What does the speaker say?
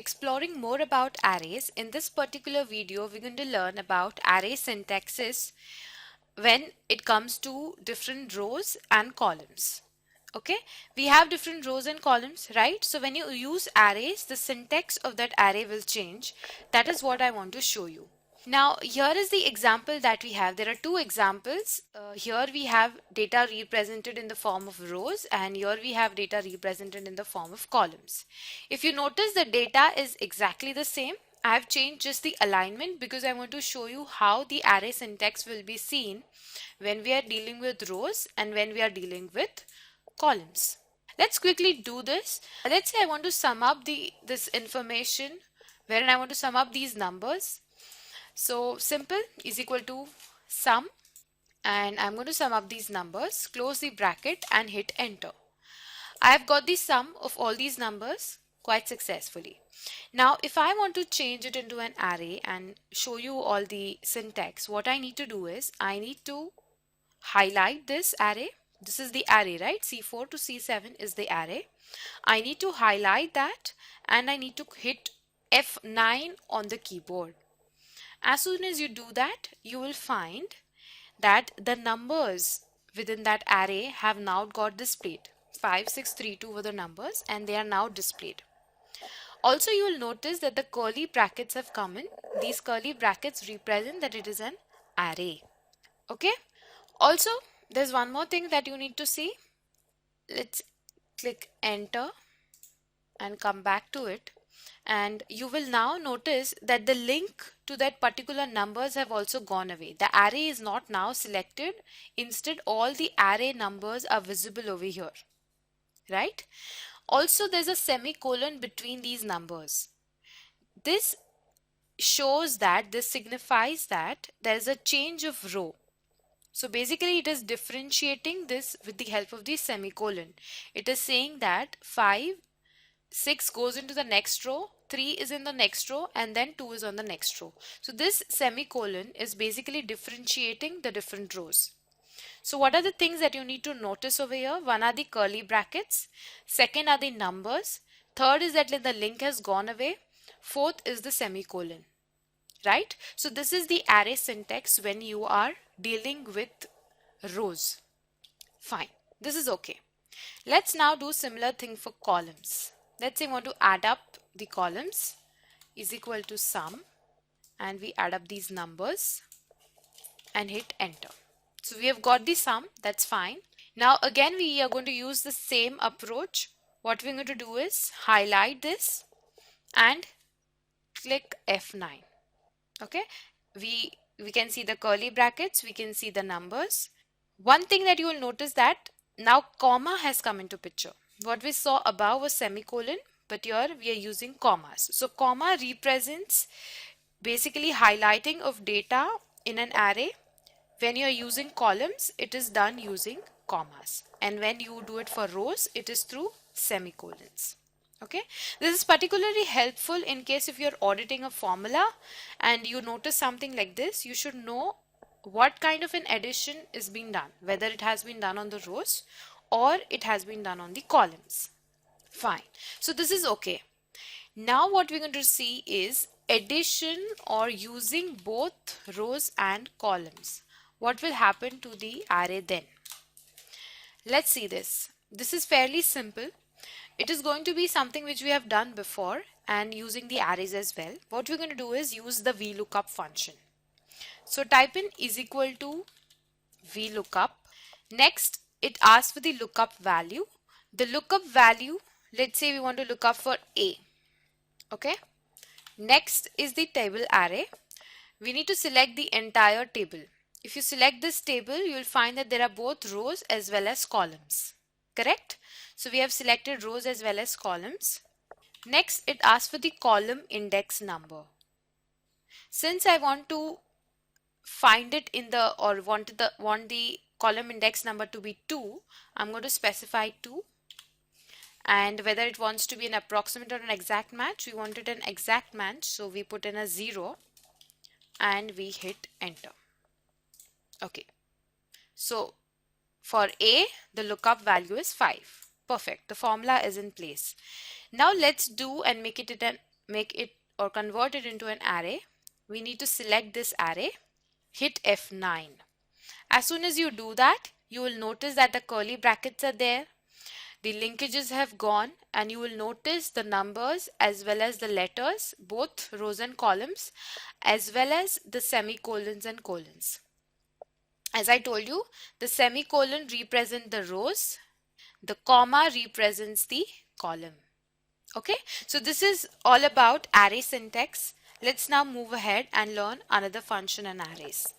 exploring more about arrays. In this particular video, we're going to learn about array syntaxes when it comes to different rows and columns. Okay, we have different rows and columns, right? So when you use arrays, the syntax of that array will change. That is what I want to show you. Now, here is the example that we have. There are two examples. Here we have data represented in the form of rows, and here we have data represented in the form of columns. If you notice, the data is exactly the same. I have changed just the alignment because I want to show you how the array syntax will be seen when we are dealing with rows and when we are dealing with columns. Let's quickly do this. Let's say I want to sum up this information wherein I want to sum up these numbers. So simple is equal to sum, and I'm going to sum up these numbers, close the bracket and hit enter. I have got the sum of all these numbers quite successfully. Now if I want to change it into an array and show you all the syntax, what I need to do is I need to highlight this array. This is the array, right? C4 to C7 is the array. I need to highlight that and I need to hit F9 on the keyboard. As soon as you do that, you will find that the numbers within that array have now got displayed. 5, 6, 3, 2 were the numbers and they are now displayed. Also, you will notice that the curly brackets have come in. These curly brackets represent that it is an array. Okay. Also, there's one more thing that you need to see. Let's click enter and come back to it. And you will now notice that the link to that particular numbers have also gone away. The array is not now selected. Instead, all the array numbers are visible over here, right? Also, there's a semicolon between these numbers. This shows that, this signifies that there is a change of row. So basically it is differentiating this with the help of the semicolon. It is saying that 6 goes into the next row, 3 is in the next row, and then 2 is on the next row. So this semicolon is basically differentiating the different rows. So what are the things that you need to notice over here? One are the curly brackets, second are the numbers, third is that the link has gone away, fourth is the semicolon, right? So this is the array syntax when you are dealing with rows. Fine, this is okay. Let's now do similar thing for columns. Let's say we want to add up the columns is equal to sum, and we add up these numbers and hit enter. So we have got the sum, that's fine. Now again we are going to use the same approach. What we're going to do is highlight this and click F9. Okay, we can see the curly brackets, we can see the numbers. One thing that you will notice that now comma has come into picture. What we saw above was semicolon, but here we are using commas. So comma represents basically highlighting of data in an array. When you are using columns, it is done using commas, and when you do it for rows, it is through semicolons. Okay, this is particularly helpful in case if you're auditing a formula and you notice something like this, you should know what kind of an addition is being done, whether it has been done on the rows or it has been done on the columns. Fine, so this is okay. Now what we're going to see is addition or using both rows and columns. What will happen to the array then? Let's see this. This is fairly simple. It is going to be something which we have done before and using the arrays as well. What we're going to do is use the VLOOKUP function. So type in is equal to VLOOKUP. Next, it asks for the lookup value. The lookup value, let's say we want to look up for A. Okay. Next is the table array. We need to select the entire table. If you select this table, you will find that there are both rows as well as columns. Correct? So we have selected rows as well as columns. Next, it asks for the column index number. Since I want to find it in the, or want the column index number to be 2, I'm going to specify 2. And whether it wants to be an approximate or an exact match, we wanted an exact match, so we put in a 0 and we hit enter. Okay, so for A, the lookup value is 5. Perfect, the formula is in place. Now let's do and make it an make it or convert it into an array, we need to select this array, hit F9. As soon as you do that, you will notice that the curly brackets are there, the linkages have gone, and you will notice the numbers as well as the letters, both rows and columns, as well as the semicolons and colons. As I told you, the semicolon represents the rows, the comma represents the column. Okay, so this is all about array syntax. Let's now move ahead and learn another function in arrays.